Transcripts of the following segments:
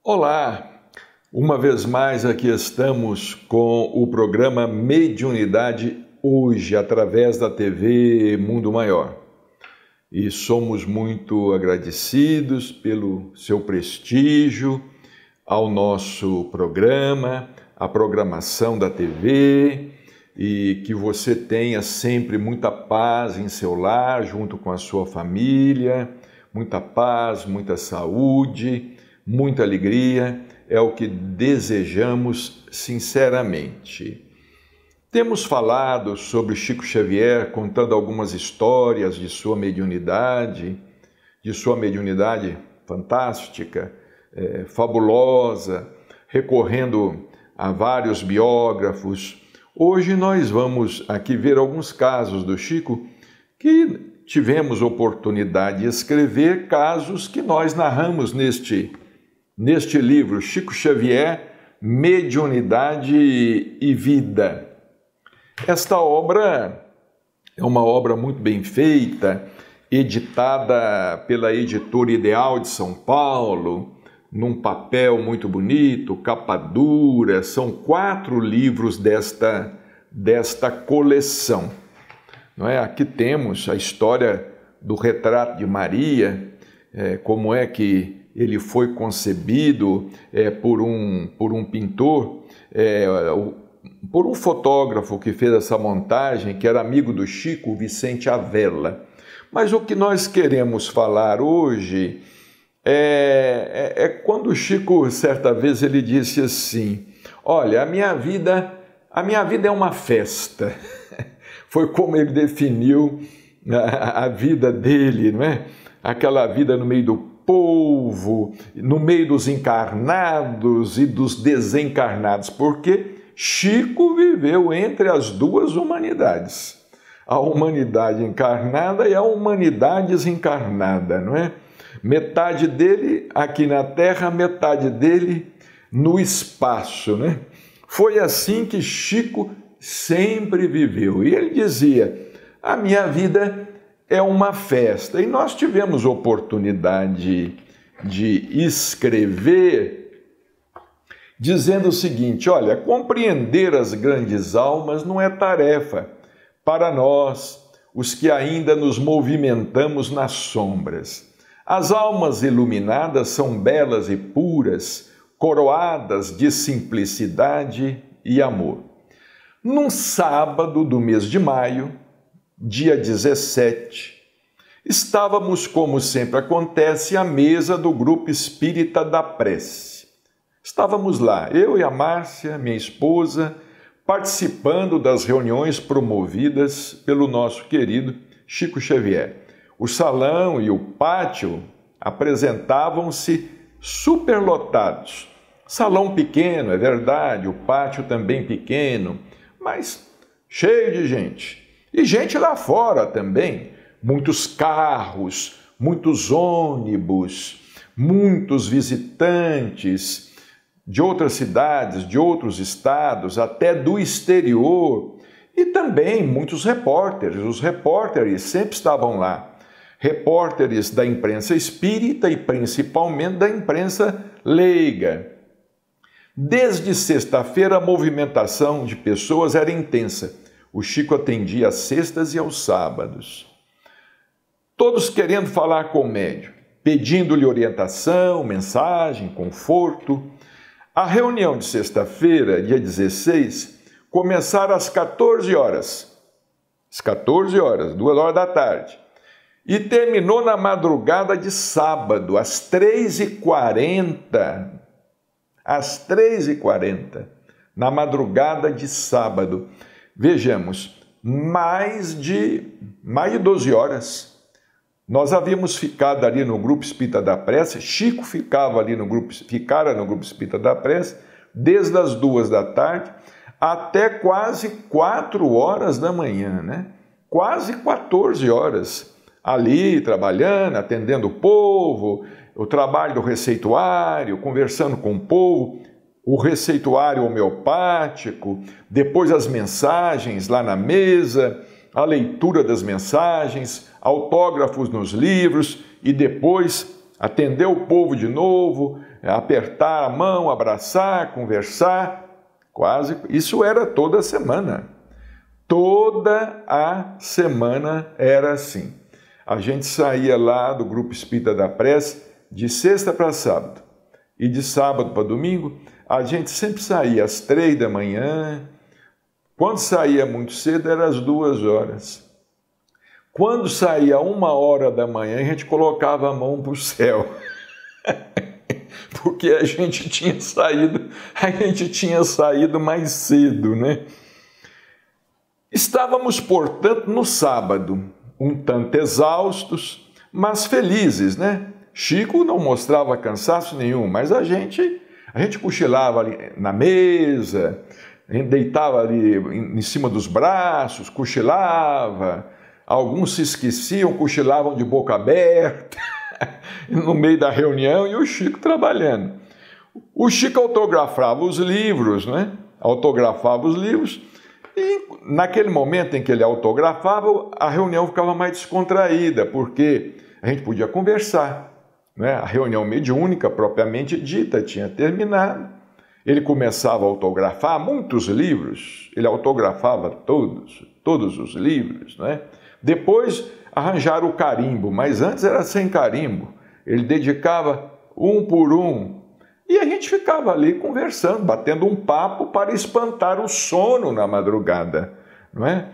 Olá, uma vez mais aqui estamos com o programa Mediunidade Hoje, através da TV Mundo Maior. E somos muito agradecidos pelo seu prestígio ao nosso programa, à programação da TV, e que você tenha sempre muita paz em seu lar, junto com a sua família, muita paz, muita saúde, muita alegria, é o que desejamos sinceramente. Temos falado sobre Chico Xavier, contando algumas histórias de sua mediunidade fantástica, fabulosa, recorrendo a vários biógrafos. Hoje nós vamos aqui ver alguns casos do Chico que tivemos oportunidade de escrever, casos que nós narramos neste livro, Chico Xavier, Mediunidade e Vida. Esta obra é uma obra muito bem feita, editada pela Editora Ideal de São Paulo, num papel muito bonito, capa dura. São 4 livros desta coleção. Não é? Aqui temos a história do retrato de Maria, como é que ele foi concebido por um pintor, por um fotógrafo que fez essa montagem, que era amigo do Chico, Vicente Avella. Mas o que nós queremos falar hoje é quando o Chico, certa vez, ele disse assim: olha, a minha vida é uma festa. Foi como ele definiu a vida dele, não é? Aquela vida no meio do povo, no meio dos encarnados e dos desencarnados, porque Chico viveu entre as duas humanidades, a humanidade encarnada e a humanidade desencarnada, não é? Metade dele aqui na Terra, metade dele no espaço, né? Foi assim que Chico sempre viveu. E ele dizia: a minha vida é uma festa. E nós tivemos oportunidade de escrever dizendo o seguinte: olha, compreender as grandes almas não é tarefa para nós, os que ainda nos movimentamos nas sombras. As almas iluminadas são belas e puras, coroadas de simplicidade e amor. Num sábado do mês de maio, dia 17, estávamos, como sempre acontece, à mesa do Grupo Espírita da Prece. Estávamos lá, eu e a Márcia, minha esposa, participando das reuniões promovidas pelo nosso querido Chico Xavier. O salão e o pátio apresentavam-se superlotados. Salão pequeno, é verdade, o pátio também pequeno, mas cheio de gente. E gente lá fora também, muitos carros, muitos ônibus, muitos visitantes de outras cidades, de outros estados, até do exterior, e também muitos repórteres. Os repórteres sempre estavam lá, repórteres da imprensa espírita e principalmente da imprensa leiga. Desde sexta-feira a movimentação de pessoas era intensa. O Chico atendia às sextas e aos sábados. Todos querendo falar com o médium, pedindo-lhe orientação, mensagem, conforto. A reunião de sexta-feira, dia 16, começara às 14 horas. Às 14 horas, 2 horas da tarde. E terminou na madrugada de sábado, às 3h40. Às 3h40, na madrugada de sábado. Vejamos, mais de 12 horas. Nós havíamos ficado ali no Grupo Espírita da Prece, Chico ficara no Grupo Espírita da Prece, desde as 2 da tarde até quase 4 horas da manhã, né? Quase 14 horas, ali trabalhando, atendendo o povo, o trabalho do receituário, conversando com o povo, o receituário homeopático, depois as mensagens lá na mesa, a leitura das mensagens, autógrafos nos livros e depois atender o povo de novo, apertar a mão, abraçar, conversar, quase. Isso era toda semana. Toda a semana era assim. A gente saía lá do Grupo Espírita da Prece de sexta para sábado e de sábado para domingo. A gente sempre saía às 3 da manhã. Quando saía muito cedo, era às 2 horas. Quando saía 1 hora da manhã, a gente colocava a mão para o céu. Porque a gente tinha saído mais cedo, né? Estávamos, portanto, no sábado, um tanto exaustos, mas felizes, né? Chico não mostrava cansaço nenhum, mas a gente cochilava ali na mesa, a gente deitava ali em cima dos braços, cochilava, alguns se esqueciam, cochilavam de boca aberta, no meio da reunião, e o Chico trabalhando. O Chico autografava os livros, né? Autografava os livros, e naquele momento em que ele autografava, a reunião ficava mais descontraída, porque a gente podia conversar, né? A reunião mediúnica, propriamente dita, tinha terminado. Ele começava a autografar muitos livros, ele autografava todos os livros, né? Depois arranjaram o carimbo, mas antes era sem carimbo. Ele dedicava um por um. E a gente ficava ali conversando, batendo um papo para espantar o sono na madrugada, não é?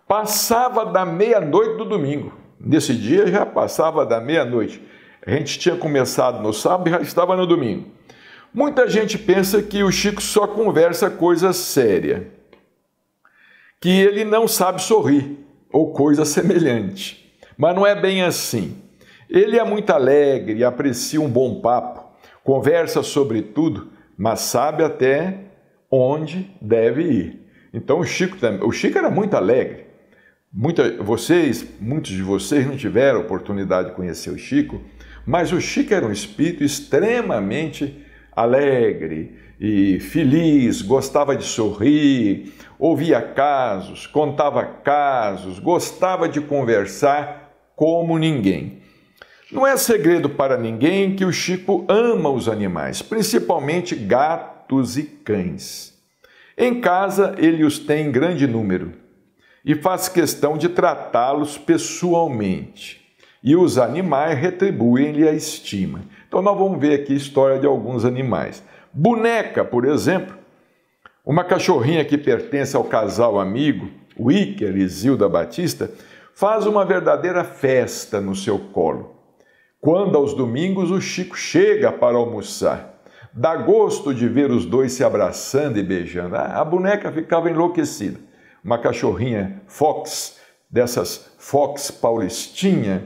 Passava da meia-noite do domingo. Nesse dia já passava da meia-noite. A gente tinha começado no sábado e já estava no domingo. Muita gente pensa que o Chico só conversa coisa séria, que ele não sabe sorrir, ou coisa semelhante. Mas não é bem assim. Ele é muito alegre, aprecia um bom papo, conversa sobre tudo, mas sabe até onde deve ir. Então o Chico era muito alegre. Muitos de vocês não tiveram oportunidade de conhecer o Chico, mas o Chico era um espírito extremamente alegre e feliz, gostava de sorrir, ouvia casos, contava casos, gostava de conversar como ninguém. Não é segredo para ninguém que o Chico ama os animais, principalmente gatos e cães. Em casa, ele os tem em grande número e faz questão de tratá-los pessoalmente. E os animais retribuem-lhe a estima. Então, nós vamos ver aqui a história de alguns animais. Boneca, por exemplo, uma cachorrinha que pertence ao casal amigo, o Íker e Zilda Batista, faz uma verdadeira festa no seu colo. Quando aos domingos o Chico chega para almoçar, dá gosto de ver os dois se abraçando e beijando. A boneca ficava enlouquecida. Uma cachorrinha Fox, dessas Fox paulistinha,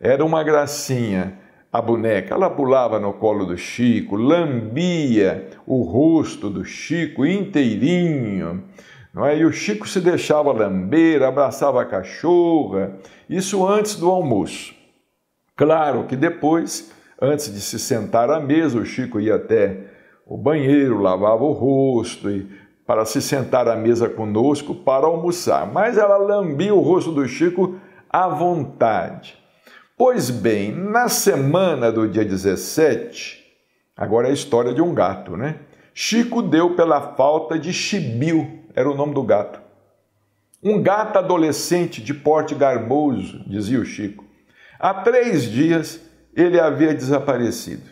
era uma gracinha a boneca. Ela pulava no colo do Chico, lambia o rosto do Chico inteirinho, não é? E o Chico se deixava lamber, abraçava a cachorra, isso antes do almoço. Claro que depois, antes de se sentar à mesa, o Chico ia até o banheiro, lavava o rosto para se sentar à mesa conosco para almoçar. Mas ela lambia o rosto do Chico à vontade. Pois bem, na semana do dia 17, agora é a história de um gato, né? Chico deu pela falta de Chibiu, era o nome do gato. Um gato adolescente de porte garboso, dizia o Chico. Há 3 dias ele havia desaparecido.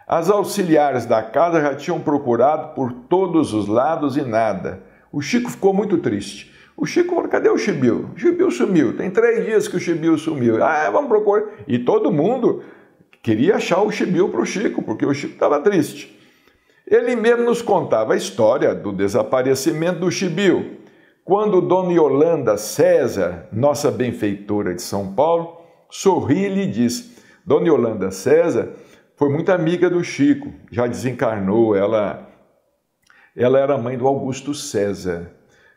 As auxiliares da casa já tinham procurado por todos os lados e nada. O Chico ficou muito triste. O Chico falou, cadê o Chibiu? O Chibiu sumiu. Tem 3 dias que o Chibiu sumiu. Vamos procurar. E todo mundo queria achar o Chibiu para o Chico, porque o Chico estava triste. Ele mesmo nos contava a história do desaparecimento do Chibiu. Quando Dona Yolanda César, nossa benfeitora de São Paulo, sorri e lhe disse: Dona Yolanda César foi muito amiga do Chico, já desencarnou, ela era mãe do Augusto César,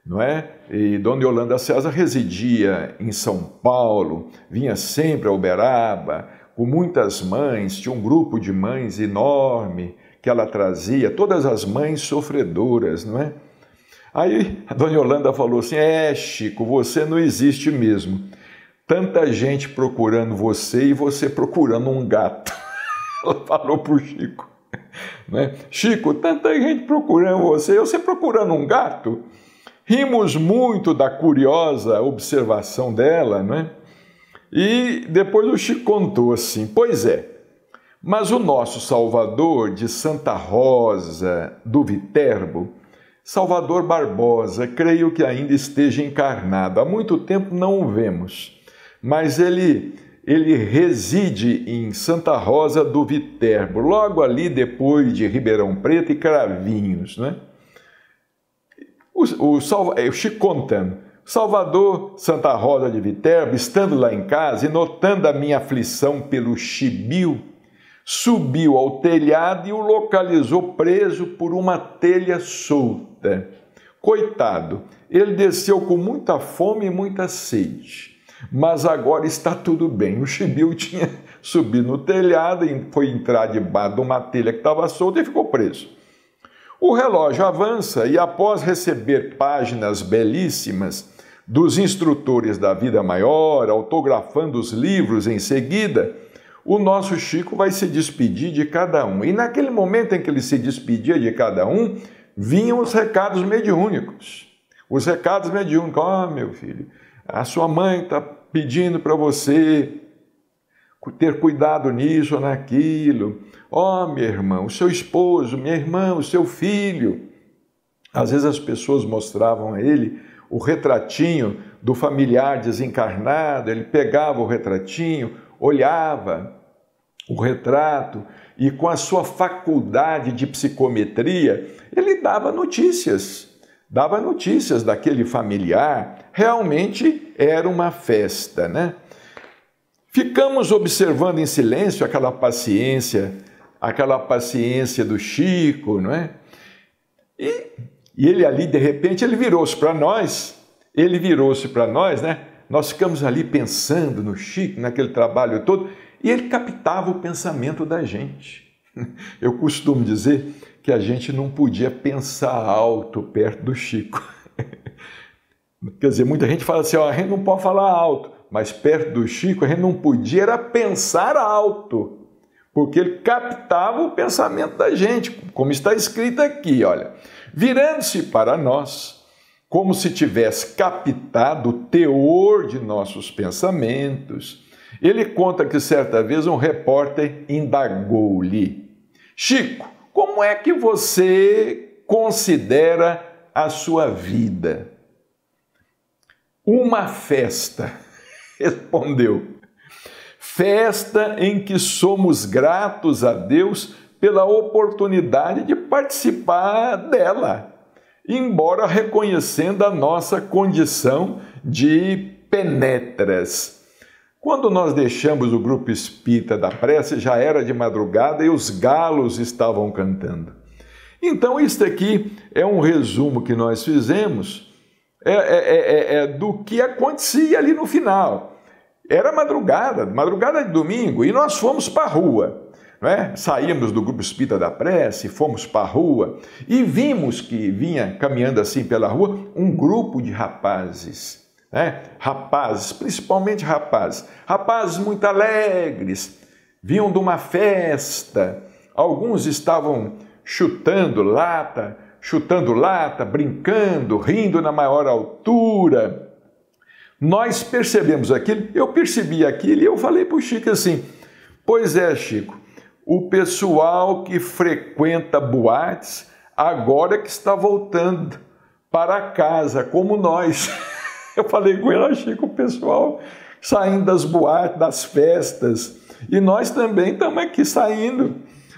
não é? E Dona Yolanda César residia em São Paulo, vinha sempre a Uberaba, com muitas mães, tinha um grupo de mães enorme que ela trazia, todas as mães sofredoras, não é? Aí a Dona Yolanda falou assim: Chico, você não existe mesmo. Tanta gente procurando você e você procurando um gato. Ela falou para o Chico, né? Chico, tanta gente procurando você e você procurando um gato. Rimos muito da curiosa observação dela, né? E depois o Chico contou assim: pois é, mas o nosso Salvador de Santa Rosa do Viterbo, Salvador Barbosa, creio que ainda esteja encarnado. Há muito tempo não o vemos, mas ele reside em Santa Rosa do Viterbo, logo ali depois de Ribeirão Preto e Cravinhos, né? O Chico contando: Salvador, Santa Rosa de Viterbo, estando lá em casa e notando a minha aflição pelo chibiu, subiu ao telhado e o localizou preso por uma telha solta. Coitado, ele desceu com muita fome e muita sede, mas agora está tudo bem. O chibiu tinha subido no telhado e foi entrar debaixo de uma telha que estava solta e ficou preso. O relógio avança e, após receber páginas belíssimas dos instrutores da vida maior, autografando os livros em seguida, o nosso Chico vai se despedir de cada um. E naquele momento em que ele se despedia de cada um, vinham os recados mediúnicos. Os recados mediúnicos: meu filho, a sua mãe está pedindo para você ter cuidado nisso ou naquilo. Meu irmão, o seu esposo, minha irmã, o seu filho. Às vezes as pessoas mostravam a ele o retratinho do familiar desencarnado, ele pegava o retratinho, olhava o retrato e, com a sua faculdade de psicometria, ele dava notícias daquele familiar. Realmente era uma festa, né? Ficamos observando em silêncio aquela paciência do Chico, não é? E ele ali, de repente, ele virou-se para nós, né? Nós ficamos ali pensando no Chico, naquele trabalho todo, e ele captava o pensamento da gente. Eu costumo dizer que a gente não podia pensar alto perto do Chico. Quer dizer, muita gente fala assim: a gente não pode falar alto, mas perto do Chico a gente não podia era pensar alto, porque ele captava o pensamento da gente, como está escrito aqui, olha: virando-se para nós, como se tivesse captado o teor de nossos pensamentos, ele conta que certa vez um repórter indagou-lhe: Chico, como é que você considera a sua vida? Uma festa, respondeu. Festa em que somos gratos a Deus pela oportunidade de participar dela, embora reconhecendo a nossa condição de penetras. Quando nós deixamos o grupo espírita da prece, já era de madrugada e os galos estavam cantando. Então, isto aqui é um resumo que nós fizemos do que acontecia ali no final. Era madrugada de domingo, e nós fomos para a rua. Né? Saímos do grupo espírita da prece, fomos para a rua e vimos que vinha caminhando assim pela rua um grupo de rapazes. Né? Rapazes, principalmente rapazes muito alegres, vinham de uma festa. Alguns estavam chutando lata, brincando, rindo na maior altura. Nós percebemos aquilo, eu percebi aquilo e eu falei para o Chico assim: pois é, Chico, o pessoal que frequenta boates agora que está voltando para casa, como nós. Eu falei com ele: Chico, o pessoal saindo das boates, das festas, e nós também estamos aqui saindo,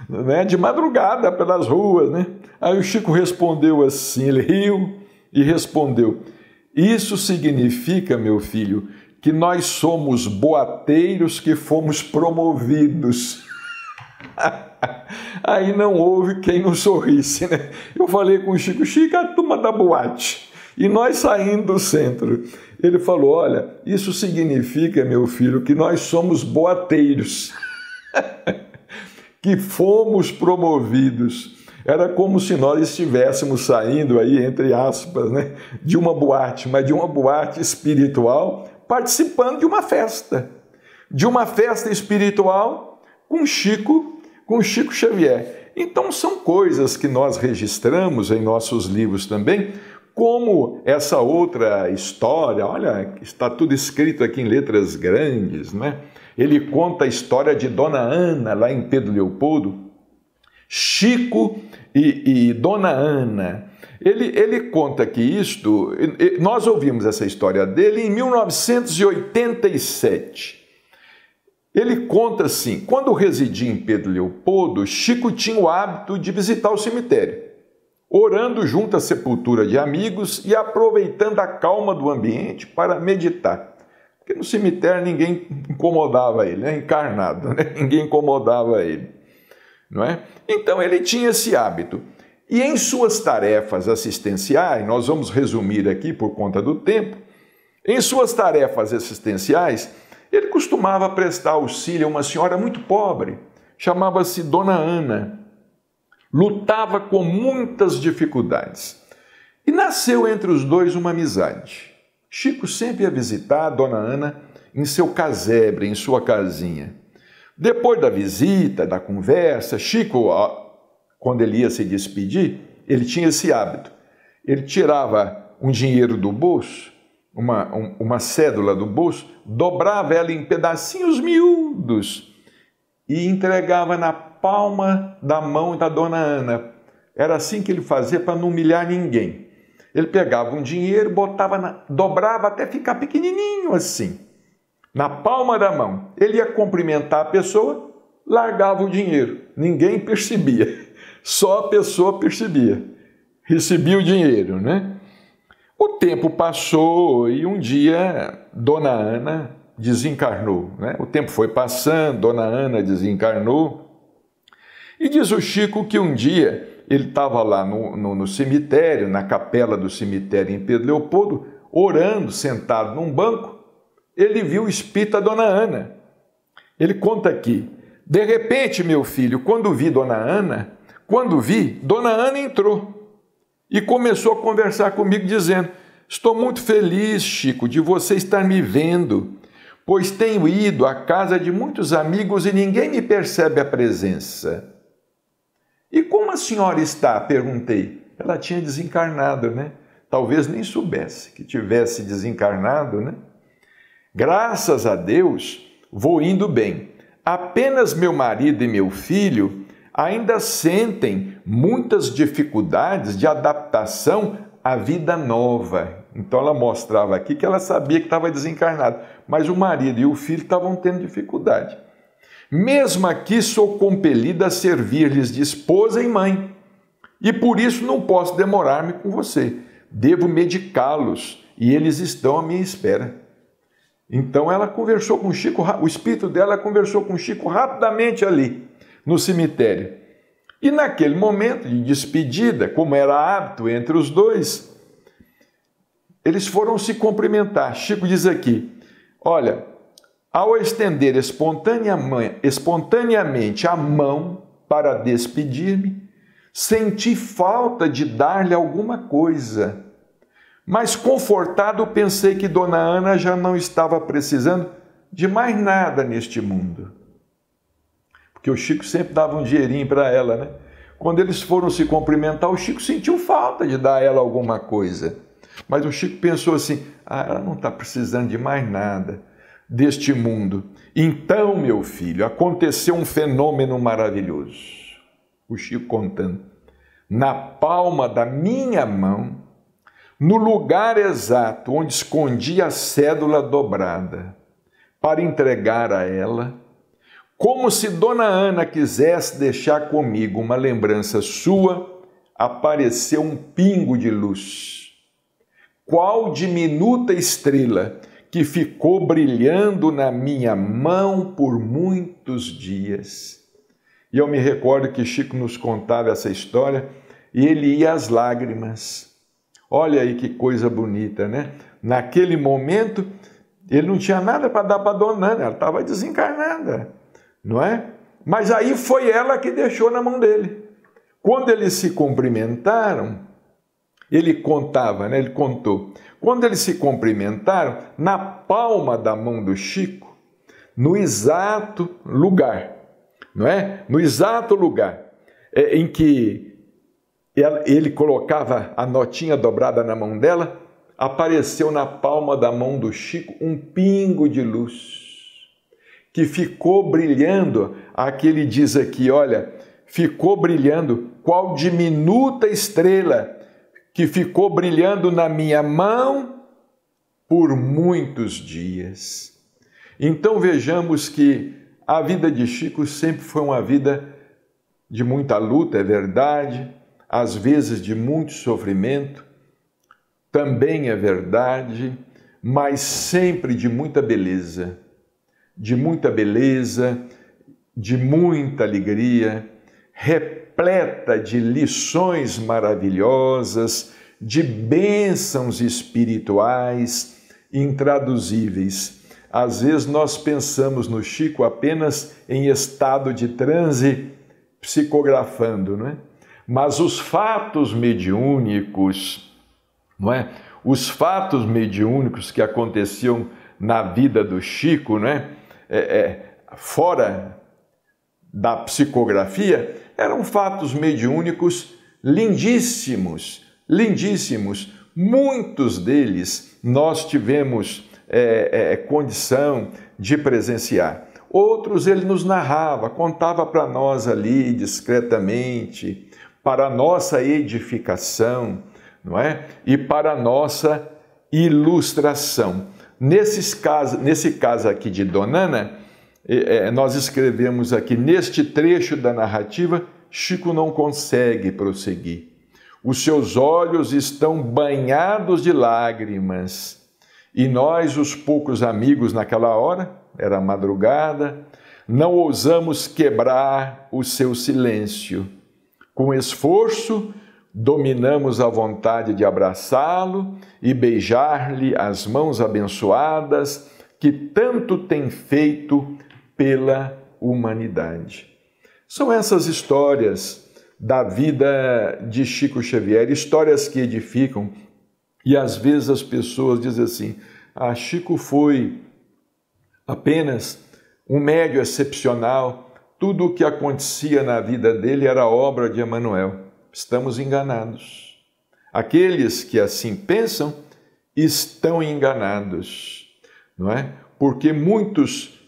né, de madrugada pelas ruas, né? Aí o Chico respondeu assim, ele riu e respondeu: isso significa, meu filho, que nós somos boateiros que fomos promovidos. Aí não houve quem não sorrisse, né? Eu falei com o Chico, Chico, a turma da boate. E nós saindo do centro. Ele falou, olha, isso significa, meu filho, que nós somos boateiros. Que fomos promovidos. Era como se nós estivéssemos saindo aí, entre aspas, né, de uma boate, mas de uma boate espiritual, participando de uma festa espiritual com Chico Xavier. Então são coisas que nós registramos em nossos livros também, como essa outra história, olha, está tudo escrito aqui em letras grandes, né? Ele conta a história de Dona Ana, lá em Pedro Leopoldo, Chico e Dona Ana. Ele conta que isto, nós ouvimos essa história dele em 1987. Ele conta assim, quando residia em Pedro Leopoldo, Chico tinha o hábito de visitar o cemitério, orando junto à sepultura de amigos e aproveitando a calma do ambiente para meditar. Porque no cemitério ninguém incomodava ele, né? Encarnado, né? Ninguém incomodava ele, não é? Então ele tinha esse hábito. E em suas tarefas assistenciais, nós vamos resumir aqui por conta do tempo, em suas tarefas assistenciais, ele costumava prestar auxílio a uma senhora muito pobre, chamava-se Dona Ana. Lutava com muitas dificuldades. E nasceu entre os dois uma amizade. Chico sempre ia visitar a Dona Ana em seu casebre, em sua casinha. Depois da visita, da conversa, Chico, quando ele ia se despedir, ele tinha esse hábito. Ele tirava um dinheiro do bolso, uma cédula do bolso, dobrava ela em pedacinhos miúdos e entregava na palma da mão da Dona Ana. Era assim que ele fazia para não humilhar ninguém. Ele pegava um dinheiro, dobrava até ficar pequenininho assim, na palma da mão. Ele ia cumprimentar a pessoa, largava o dinheiro. Ninguém percebia, só a pessoa percebia. Recebia o dinheiro, né? O tempo passou e um dia Dona Ana desencarnou, né? O tempo foi passando, Dona Ana desencarnou. E diz o Chico que um dia ele estava lá no cemitério, na capela do cemitério em Pedro Leopoldo, orando, sentado num banco, ele viu o espírito da Dona Ana. Ele conta aqui, de repente, meu filho, quando vi Dona Ana entrou e começou a conversar comigo dizendo, estou muito feliz, Chico, de você estar me vendo, pois tenho ido à casa de muitos amigos e ninguém me percebe a presença. E como a senhora está? Perguntei. Ela tinha desencarnado, né? Talvez nem soubesse que tivesse desencarnado, né? Graças a Deus, vou indo bem. Apenas meu marido e meu filho ainda sentem muitas dificuldades de adaptação à vida nova. Então ela mostrava aqui que ela sabia que estava desencarnado, mas o marido e o filho estavam tendo dificuldade. Mesmo aqui sou compelida a servir-lhes de esposa e mãe, e por isso não posso demorar-me com você. Devo medicá-los, e eles estão à minha espera. Então ela conversou com Chico, o espírito dela conversou com Chico rapidamente ali, no cemitério. E naquele momento de despedida, como era hábito entre os dois, eles foram se cumprimentar. Chico diz aqui, olha, ao estender espontaneamente a mão para despedir-me, senti falta de dar-lhe alguma coisa, mas confortado pensei que Dona Ana já não estava precisando de mais nada neste mundo. Porque o Chico sempre dava um dinheirinho para ela, né? Quando eles foram se cumprimentar, o Chico sentiu falta de dar a ela alguma coisa. Mas o Chico pensou assim, ela não está precisando de mais nada deste mundo. Então, meu filho, aconteceu um fenômeno maravilhoso. O Chico contando. Na palma da minha mão, no lugar exato onde escondi a cédula dobrada, para entregar a ela, como se Dona Ana quisesse deixar comigo uma lembrança sua, apareceu um pingo de luz, qual diminuta estrela, que ficou brilhando na minha mão por muitos dias. E eu me recordo que Chico nos contava essa história e ele ia às lágrimas. Olha aí que coisa bonita, né? Naquele momento, ele não tinha nada para dar para a dona Ana, ela estava desencarnada, não é? Mas aí foi ela que deixou na mão dele. Quando eles se cumprimentaram, ele contava, né? Ele contou. Quando eles se cumprimentaram, na palma da mão do Chico, no exato lugar, não é? No exato lugar em que ele colocava a notinha dobrada na mão dela, apareceu na palma da mão do Chico um pingo de luz que ficou brilhando. Aqui ele diz aqui, olha, ficou brilhando qual diminuta estrela que ficou brilhando na minha mão por muitos dias. Então vejamos que a vida de Chico sempre foi uma vida de muita luta, é verdade, às vezes de muito sofrimento, também é verdade, mas sempre de muita beleza, de muita alegria, repleta de lições maravilhosas, de bênçãos espirituais intraduzíveis. Às vezes nós pensamos no Chico apenas em estado de transe, psicografando, não é? Mas os fatos mediúnicos, não é? Os fatos mediúnicos que aconteciam na vida do Chico, não é? Fora da psicografia, eram fatos mediúnicos lindíssimos, lindíssimos. Muitos deles nós tivemos condição de presenciar. Outros ele nos narrava, contava para nós ali discretamente, para a nossa edificação, não é? E para a nossa ilustração. Nesse caso aqui de Dona Ana, nós escrevemos aqui, neste trecho da narrativa, Chico não consegue prosseguir. Os seus olhos estão banhados de lágrimas. E nós, os poucos amigos naquela hora, era madrugada, não ousamos quebrar o seu silêncio. Com esforço, dominamos a vontade de abraçá-lo e beijar-lhe as mãos abençoadas que tanto tem feito pela humanidade. São essas histórias da vida de Chico Xavier, histórias que edificam, e às vezes as pessoas dizem assim, Chico foi apenas um médium excepcional, tudo o que acontecia na vida dele era obra de Emmanuel. Estamos enganados. Aqueles que assim pensam estão enganados, não é? Porque muitos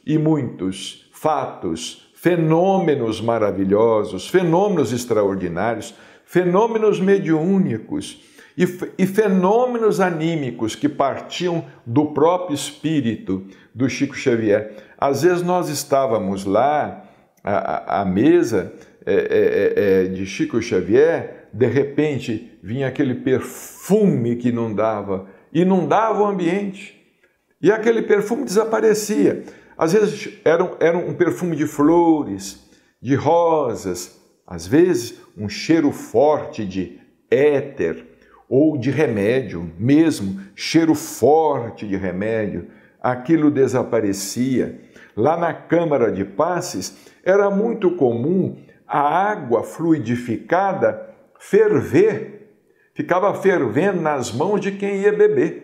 fatos, fenômenos maravilhosos, fenômenos extraordinários, fenômenos mediúnicos e fenômenos anímicos que partiam do próprio espírito do Chico Xavier. Às vezes nós estávamos lá à mesa de Chico Xavier, de repente vinha aquele perfume que inundava o ambiente, e aquele perfume desaparecia. Às vezes era um perfume de flores, de rosas, às vezes um cheiro forte de éter ou de remédio, mesmo cheiro forte de remédio, aquilo desaparecia. Lá na Câmara de Passes era muito comum a água fluidificada ferver, ficava fervendo nas mãos de quem ia beber.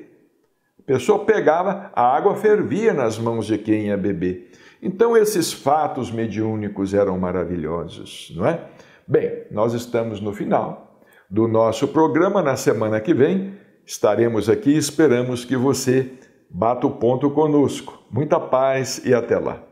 A pessoa pegava, a água fervia nas mãos de quem ia beber. Então esses fatos mediúnicos eram maravilhosos, não é? Bem, nós estamos no final do nosso programa. Na semana que vem estaremos aqui e esperamos que você bata o ponto conosco. Muita paz e até lá.